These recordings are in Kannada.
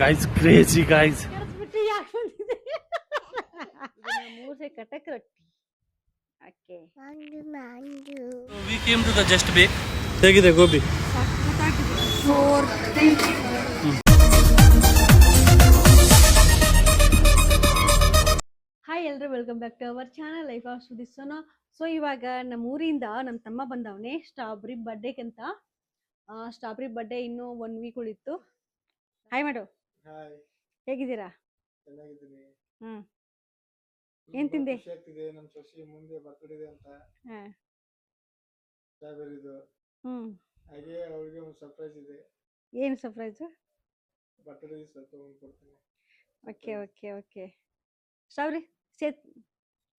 Guys crazy guys. ಕರ್ಸ್ಬಿಟ್ಟು ಯಾಕೆ ಬಂದಿದೆ? ಮೂಸೆ ಕಟಕ್ ರೊಟ್ಟಿ. Okay. We came to the Just Bake. ಹೇಗಿದೆ ಗೋಬಿ? ಹಾಯ್ ಎಲ್ರು, welcome back to our channel Life of ಸುದಿಸೋನ. ಸೊ ಇವಾಗ ನಮ್ಮ ಊರಿಂದ ನಮ್ಮ ತಮ್ಮ ಬಂದವನೇ ಸ್ಟ್ರಾಬೆರಿ ಬರ್ಡೇಗಂತ. ಸ್ಟ್ರಾಬೆರಿ ಬರ್ಡೇ ಇನ್ನೂ 1 ವೀಕ್ ಉಳಿತು. ಹಾಯ್ ಮಾಡು. ಹಾಯ್, ಹೇಗಿದ್ದೀರಾ? ಚೆನ್ನಾಗಿದ್ದೀನಿ. ಏನ್ ತಿಂದೆ? ಖುಷಿ ಆಗ್ತಿದೆ, ನಮ್ಮ ಶಶಿ ಮುಂದೆ ಬರ್ತ್ಡೇ ಇದೆ ಅಂತ. ಹಾ. ಸ್ಟ್ರಾಬೆರಿದು. ಹಾಗೆ ಅವಳಿಗೆ ಒಂದು ಸರ್ಪ್ರೈಸ್ ಇದೆ. ಏನು ಸರ್ಪ್ರೈಸು? ಬರ್ತ್ಡೇ ತಗೊಂಡು ಕೊಡ್ತೀನಿ. Okay okay okay. Strawberry say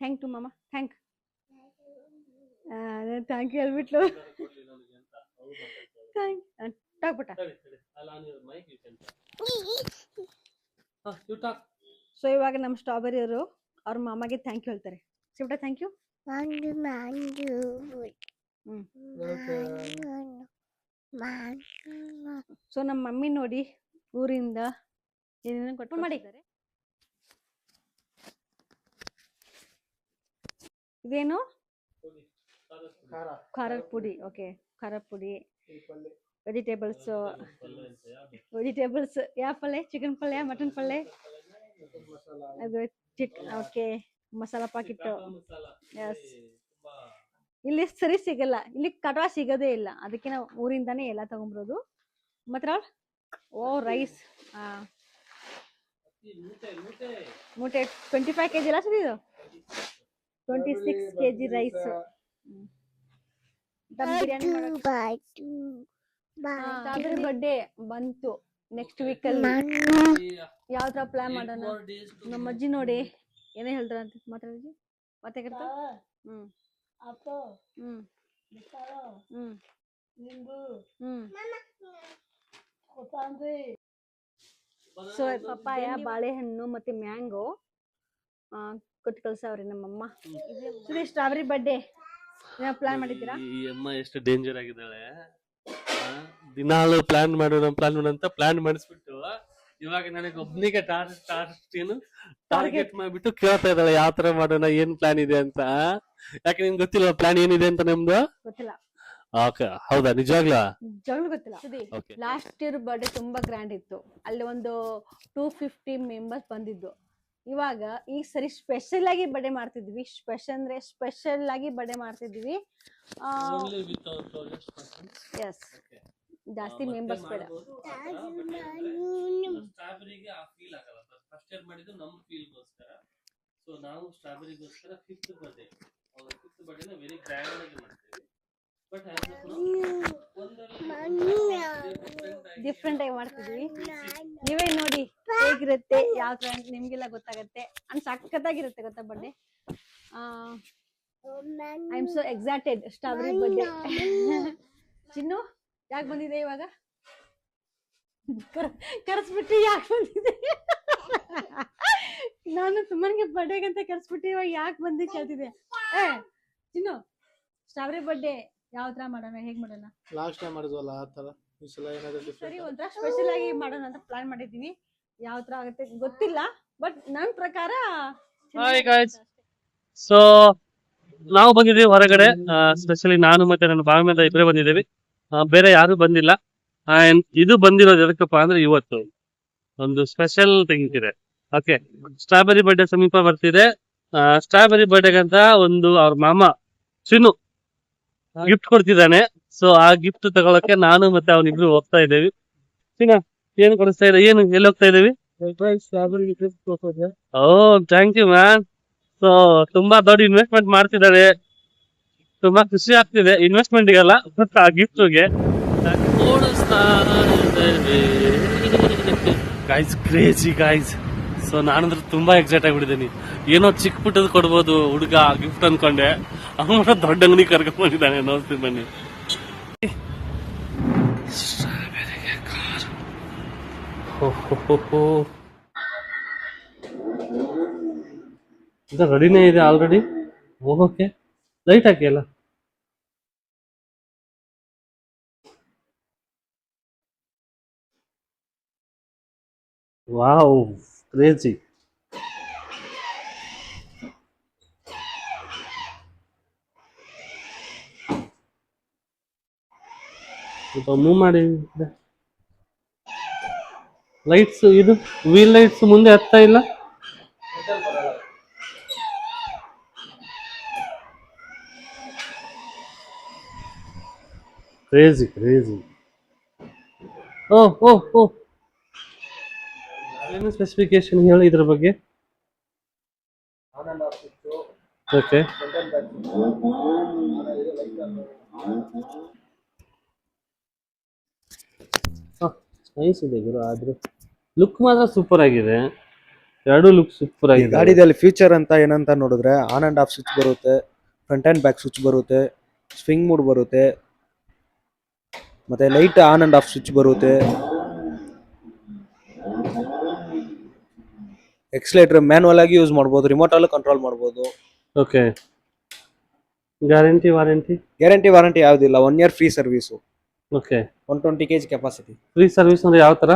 thank to ಮಾಮ. ಥ್ಯಾಂಕ್ ಯು ಹೇಳ್ಬಿಟ್ಲು. ಟಾಕ್ಬಿಟ್ಟ. ಸೊ ಇವಾಗ ನಮ್ಮ ಸ್ಟ್ರಾಬೆರಿ ಅವರು ಅವ್ರ ಮಾಮಗೆ ಥ್ಯಾಂಕ್ ಯು ಹೇಳ್ತಾರೆ. ಸಿಬಿಟ ಥ್ಯಾಂಕ್ ಯು. ಸೊ ನಮ್ಮ ಮಮ್ಮಿ ನೋಡಿ ಊರಿಂದ ಏನೇನು ಕೊಟ್ಟು ಮಾಡಿದ್ದಾರೆ. ಇದೇನು? ಖಾರದ ಪುಡಿ. ಓಕೆ, ಖಾರದ ಪುಡಿ. ವೆಜಿಟೇಬಲ್ಸ್ ಯಾವ ಪಲ್ಯ? ಚಿಕನ್ ಪಲ್ಯ, ಮಟನ್ ಪಲ್ಯ, ಅದು ಓಕೆ. ಮಸಾಲಾ ಪಾಕಿಟ್ಟು. ಎಸ್, ಇಲ್ಲಿ ಸರಿ ಸಿಗಲ್ಲ, ಇಲ್ಲಿ ಕಟವಾ ಸಿಗೋದೇ ಇಲ್ಲ, ಅದಕ್ಕೆ ನಾವು ಊರಿಂದಾನೇ ಎಲ್ಲ ತಗೊಂಬರೋದು. ಮಾತ್ರ ಓ ರೈಸ್ ಮೂಟೆ 25 kg ಅಲ್ಲ ಸರ್? ಇದು 26 kg ರೈಸ್. ಸ್ಟ್ರಾಬೆರಿ ಬರ್ಡೇ ಬಂತು ನೆಕ್ಸ್ಟ್ ವೀಕ್ ಅಲ್ಲಿ. ಯಾವ ತರ ಪ್ಲಾನ್ ಮಾಡೋಣ? ನಮ್ಮ ಅಜ್ಜಿ ನೋಡಿ ಏನೇ ಹೇಳ್ತಾರ ಅಂತ ಮಾತಾಡಿ ಮತ್ತೆ ಕರ್ತ. ಸೊ ಪಪ್ಪಾಯ, ಬಾಳೆಹಣ್ಣು ಮತ್ತೆ ಮ್ಯಾಂಗೋ ಕೊಟ್ಟು ಕಳ್ಸವ್ರಿ ನಮ್ಮಮ್ಮ. ಇದು ಸ್ಟ್ರಾಬೆರಿ ಬರ್ಡೇ ಪ್ಲಾನ್ ಮಾಡಿದ್ದೀರಾ? ಈ ಅಮ್ಮ ಎಷ್ಟು ಡೇಂಜರ್ ಆಗಿದ್ದಾಳೆ. ದಿನಾಲು ಪ್ಲಾನ್ ಮಾಡೋಣ ಅಂತ ಪ್ಲಾನ್ ಮಾಡಿಸ್ಬಿಟ್ಟು ಇವಾಗ ನನಗೆ ಒಬ್ನಿಗೆ ಟಾರ್ಗೆಟ್ ಮಾಡ್ಬಿಟ್ಟು ಕೇಳ್ತಾ ಇದ್ದಾಳೆ ಯಾವ ತರ ಮಾಡೋಣ, ಏನ್ ಪ್ಲಾನ್ ಇದೆ ಅಂತ. ಯಾಕೆ ನಿಮ್ಗೆ ಗೊತ್ತಿಲ್ಲ ಪ್ಲಾನ್ ಏನಿದೆ ಅಂತ ನಮ್ದು? ಗೊತ್ತಿಲ್ಲ. ಓಕೆ, ಹೌದಾ? ನಿಜವಾಗ್ಲೂ ಗೊತ್ತಿಲ್ಲ. ಲಾಸ್ಟ್ ಇಯರ್ ಬರ್ಡೇ ತುಂಬಾ ಗ್ರ್ಯಾಂಡ್ ಇತ್ತು. ಅಲ್ಲಿ ಒಂದು 250 ಮೆಂಬರ್ಸ್ ಬಂದಿದ್ದು. ಇವಾಗ ಈ ಸರಿ ಸ್ಪೆಷಲ್ ಆಗಿ ಬರ್ಡೇ ಮಾಡ್ತಿದ್ವಿ. ಸ್ಪೆಷಲ್ ಆಗಿ ಬರ್ಡೇ ಮಾಡ್ತಿದ್ವಿ. ಎಸ್, ಜಾಸ್ತಿ ಮೆಂಬರ್ಸ್ ಬೇಡ. ಸ್ಟ್ರಾಬೆರಿಗೆ ಆ ಫೀಲ್ ಆಗಲ್ಲ. ಫಸ್ಟ್ ಇಯರ್ ಮಾಡಿದ್ದು ನಮ್ಮ ಫೀಲ್ಗೋಸ್ಕರ. ಸೊ ನಾವು ಸ್ಟ್ರಾಬೆರಿಗೋಸ್ಕರ 5th ಬರ್ಡೇ, ಅವರ 5th ಬರ್ಡೇನ ವೆರಿ ಗ್ರ್ಯಾಂಡ್ ಆಗಿ ಮಾಡ್ತೀವಿ. ಬಟ್ ಡಿಫ್ರೆಂಟ್ ಆಗಿ ಮಾಡ್ತಿದ್ವಿ. ನೀವೇ ನೋಡಿ ಹೇಗಿರುತ್ತೆ, ಯಾವ ತರ ನಿಮ್ಗೆಲ್ಲ ಗೊತ್ತಾಗತ್ತೆ. ಅಂಡ್ ಸಖತ್ತಾಗಿರುತ್ತೆ ಗೊತ್ತಾ birthday. I am so excited. Strawberry birthday. ಚಿನ್ನು ಯಾಕೆ ಬಂದಿದೆ ಇವಾಗ? ಕರೆಸ್ಬಿಟ್ಟು ಯಾಕೆ ಬಂದಿದೆ? ನಾನು ಸುಮ್ಮನಿಗೆ ಬರ್ಡೇಗಂತ ಕರೆಸ್ಬಿಟ್ಟು ಇವಾಗ ಯಾಕೆ ಬಂದು ಕೇಳ್ತಿದ್ದೆ. ಚಿನ್ನು, ಸ್ಟ್ರಾಬೆರಿ ಬರ್ಡೇ ಯಾವ ತರ ಮಾಡೋಣ, ಹೇಗ್ ಮಾಡೋಣ? ಲಾಸ್ಟ್ ಟೈಮ್ ಮಾಡಿದ್ವಲ್ಲ ಆ ತರ ಈ ಸಲ ಏನಾದರೂ ಸರಿ ಒಂಥರ ಸ್ಪೆಷಲ್ ಆಗಿ ಮಾಡೋಣ ಅಂತ ಪ್ಲಾನ್ ಮಾಡಿದೀವಿ. ಯಾವ ತರ ಆಗುತ್ತೆ ಗೊತ್ತಿಲ್ಲ, ಬಟ್ ನನ್ನ ಪ್ರಕಾರ. ಹಾಯ್ ಗಾಯ್ಸ್, ಸೊ ನಾವು ಬಂದಿದ್ದೀವಿ ಹೊರಗಡೆ. ಸ್ಪೆಷಲಿ ನಾನು ಮತ್ತೆ ನನ್ನ ಬಾವಿ ಇಬ್ಬರೇ ಬಂದಿದ್ದೀವಿ, ಬೇರೆ ಯಾರು ಬಂದಿಲ್ಲ. ಇದು ಬಂದಿರೋದು ಎದಕ್ಕಪ್ಪ ಅಂದ್ರೆ ಇವತ್ತು ಒಂದು ಸ್ಪೆಷಲ್ ಥಿಂಗ್ಸ್ ಇದೆ. ಓಕೆ, ಸ್ಟ್ರಾಬೆರಿ ಬರ್ಡೇ ಸಮೀಪ ಬರ್ತಿದೆ. ಸ್ಟ್ರಾಬೆರಿ ಬರ್ಡೇಗಂತ ಒಂದು ಅವ್ರ ಮಾಮ ಚಿನ್ನು ಗಿಫ್ಟ್ ಕೊಡ್ತಿದ್ದಾನೆ. ಸೊ ಆ ಗಿಫ್ಟ್ ತಗೊಳಕ್ಕೆ ನಾನು ಮತ್ತೆ ಅವನಿಬ್ರು ಹೋಗ್ತಾ ಇದ್ದೇವೆ. ಚಿನ್ನ, ಏನು ಕೊಡಿಸ್ತಾ ಇದೆ? ಏನು ಎಲ್ಲಿ ಹೋಗ್ತಾ ಇದ್ದೇವೆ? ಓ ಥ್ಯಾಂಕ್ ಯು ಮ್ಯಾನ್. ಸೊ ತುಂಬಾ ದೊಡ್ಡ ಇನ್ವೆಸ್ಟ್ಮೆಂಟ್ ಮಾಡ್ತಿದ್ದಾರೆ. ತುಂಬಾ ಖುಷಿ ಆಗ್ತಿದೆ ಇನ್ವೆಸ್ಟ್ಮೆಂಟ್ಗೆಲ್ಲ, ಬಟ್ ಆ ಗಿಫ್ಟ್ಗೆ. Guys crazy guys. ಸೊ ನಾನಂದ್ರೆ ತುಂಬಾ ಎಕ್ಸೈಟ್ ಆಗಿಬಿಟ್ಟಿದ್ದೀನಿ. ಏನೋ ಚಿಕ್ಕ ಪುಟ್ಟದ್ ಕೊಡ್ಬೋದು ಹುಡುಗ ಗಿಫ್ಟ್ ಅನ್ಕೊಂಡೆ. ಅವನ ದೊಡ್ಡ ಅಂಗಡಿ ಕರ್ಕೊಂಡ್ ಬಂದಿದ್ದಾನೆ. ನೋಡ್ತೀನಿ ಬನ್ನಿ. ರೆಡಿನೇ ಇದೆ ಆಲ್ರೆಡಿ ಹೋಗೋಕೆ. ಲೈಟ್ ಹಾಕಿ ಅಲ್ಲ. Wow crazy. ಸ್ವಲ್ಪ ಮೂವ್ ಮಾಡಿ. ಲೈಟ್ಸ್ ಇದು ವೀಲ್ ಲೈಟ್ಸ್ ಮುಂದೆ ಹತ್ತಾ ಇಲ್ಲ. Crazy crazy. ಓ ಓ ಓ ಏನು ಸ್ಪೆಸಿಫಿಕೇಶನ್ ಹೇಳಿ ಇದ್ರ ಬಗ್ಗೆ. ಓಕೆ ನೈಸ್ ಇದೆ ಗುರು. ಆದ್ರೆ ಲುಕ್ ಮಾತ್ರ ಸೂಪರ್ ಆಗಿದೆ. ಎರಡು ಲುಕ್ ಸೂಪರ್ ಈ ಆಗಿದೆ. ಗಾಡಿದಲ್ಲಿ ಫ್ಯೂಚರ್ ಅಂತ ಏನಂತ ನೋಡಿದ್ರೆ ಆನ್ ಅಂಡ್ ಆಫ್ ಸ್ವಿಚ್ ಬರುತ್ತೆ, ಫ್ರಂಟ್ ಅಂಡ್ ಬ್ಯಾಕ್ ಸ್ವಿಚ್ ಬರುತ್ತೆ, ಸ್ವಿಂಗ್ ಮೂಡ್ ಬರುತ್ತೆ, ಮತ್ತೆ light on and off switch ಬರುತ್ತೆ, ಎಕ್ಸಲೇಟರ್ ಮ್ಯಾನುವಲ್ ಆಗಿ ಯೂಸ್ ಮಾಡ್ಬೋದು, ರಿಮೋಟ್ ಅಲ್ಲೂ ಕಂಟ್ರೋಲ್ ಮಾಡ್ಬೋದು. Okay guarantee warranty. Guarantee warranty ಯಾವುದಿಲ್ಲ, 1 year free service, okay 120 kg capacity. Free service ಅಂದ್ರೆ ಯಾವ ತರ?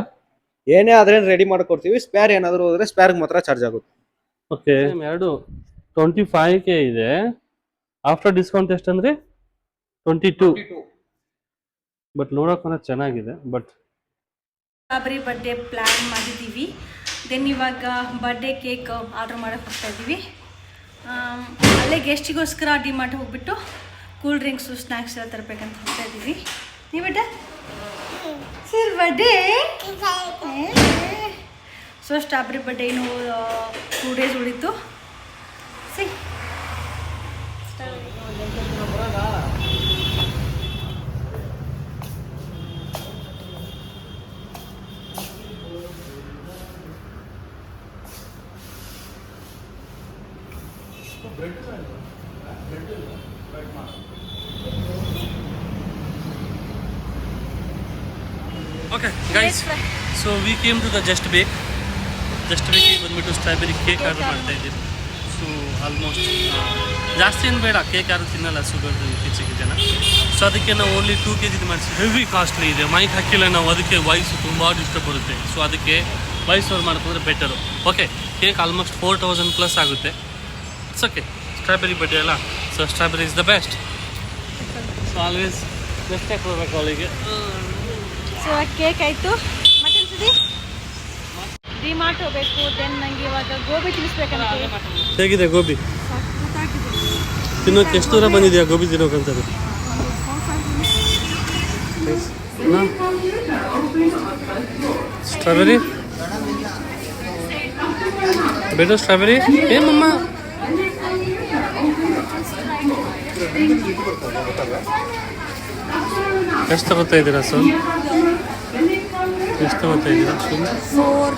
ಏನೇ ಆದ್ರೆ ರೆಡಿ ಮಾಡ್ಕೊಡ್ತೀವಿ. ಸ್ಪೇರ್ ಏನಾದ್ರು ಹೋದ್ರೆ ಸ್ಪೇರ್ ಮಾತ್ರ ಚಾರ್ಜ್ ಆಗುತ್ತೆ. ಓಕೆ ಎರಡು 25K ಇದೆ. After discount ಎಷ್ಟಂದ್ರೆ 22. ಬಟ್ ನೋಡೋಕೆ ಚೆನ್ನಾಗಿದೆ. ಬಟ್ ಗಾಬರಿ ಬರ್ಡೇ ಪ್ಲ್ಯಾನ್ ಮಾಡಿದ್ದೀವಿ. ದೆನ್ ಇವಾಗ ಬರ್ಡೇ ಕೇಕ್ ಆರ್ಡ್ರ್ ಮಾಡೋಕೆ ಹೋಗ್ತಾ ಇದ್ದೀವಿ. ಅಲ್ಲೇ ಗೆಸ್ಟಿಗೋಸ್ಕರ ಡಿಮಾರ್ಟ್ ಹೋಗ್ಬಿಟ್ಟು ಕೂಲ್ ಡ್ರಿಂಕ್ಸು ಸ್ನ್ಯಾಕ್ಸ್ ಎಲ್ಲ ತರಬೇಕಂತ ಹೋಗ್ತಾ ಇದ್ದೀವಿ. ನೀವು ಬೇಟ sir birthday so Strawberry birthday ಇನ್ನು 2 days ಉಳಿತು. See okay guys, so we came to the Just Bake ಬಂದ್ಬಿಟ್ಟು ಸ್ಟ್ರಾಬೆರಿ ಕೇಕ್ ಆರ್ಡರ್ ಮಾಡ್ತಾ ಇದ್ದೀವಿ. ಸೊ ಆಲ್ಮೋಸ್ಟ್ ಜಾಸ್ತಿ ಏನು ಬೇಡ, ಕೇಕ್ ಯಾರು ತಿನ್ನಲ್ಲ ಶುಗರ್ ಇತ್ತೀಚೆಗೆ ಜನ. ಸೊ ಅದಕ್ಕೆ ನಾವು ಓನ್ಲಿ 2 kg ಮಾಡಿಸಿ. ಹೆವಿ ಕಾಸ್ಟ್ಲಿ ಇದೆ. ಮೈಕ್ ಹಾಕಿಲ್ಲ ನಾವು, ಅದಕ್ಕೆ ವಾಯ್ಸು ತುಂಬ ಡಿಸ್ಟರ್ಬ್ ಬರುತ್ತೆ. ಸೊ ಅದಕ್ಕೆ ವಾಯ್ಸ್ ಓವರ್ ಮಾಡ್ಕೊಂಡ್ರೆ ಬೆಟರು. ಓಕೆ ಕೇಕ್ ಆಲ್ಮೋಸ್ಟ್ 4000+ ಆಗುತ್ತೆ. ಇಟ್ಸ್ ಓಕೆ, ಸ್ಟ್ರಾಬೆರಿ ಬರ್ಡೇ ಅಲ್ಲ. So Strawberry is the best. So always ಬೆಸ್ಟೇ ಕೊಡಬೇಕು ಅವಳಿಗೆ. ಸೊ ಕೇಕ್ ಆಯಿತು. ಮತ್ತೆ ಸುದಿ ಡಿಮಾರ್ಟ್ ಹೋಗಬೇಕು. ದೆನ್ ನನಗೆ ಇವಾಗ ಗೋಬಿ ತಿನ್ನಿಸ್ಬೇಕಂತ. ಹೇಗಿದೆ ಗೋಬಿ ತಿನ್ನೋಕೆ? ಎಷ್ಟು ದೂರ ಬಂದಿದೆಯಾ ಗೋಬಿ ತಿನ್ನೋಕಂತದ್ದು? ಸ್ಟ್ರಾಬೆರಿ ಬೇಡ, ಸ್ಟ್ರಾಬೆರಿ ಏಮಮ್ಮ ಎಷ್ಟು ತಗೋತಾ ಇದ್ದೀರಾ ಸರ್? ಎಷ್ಟು ತಗೋತಾ ಇದ್ದೀರಾ? 4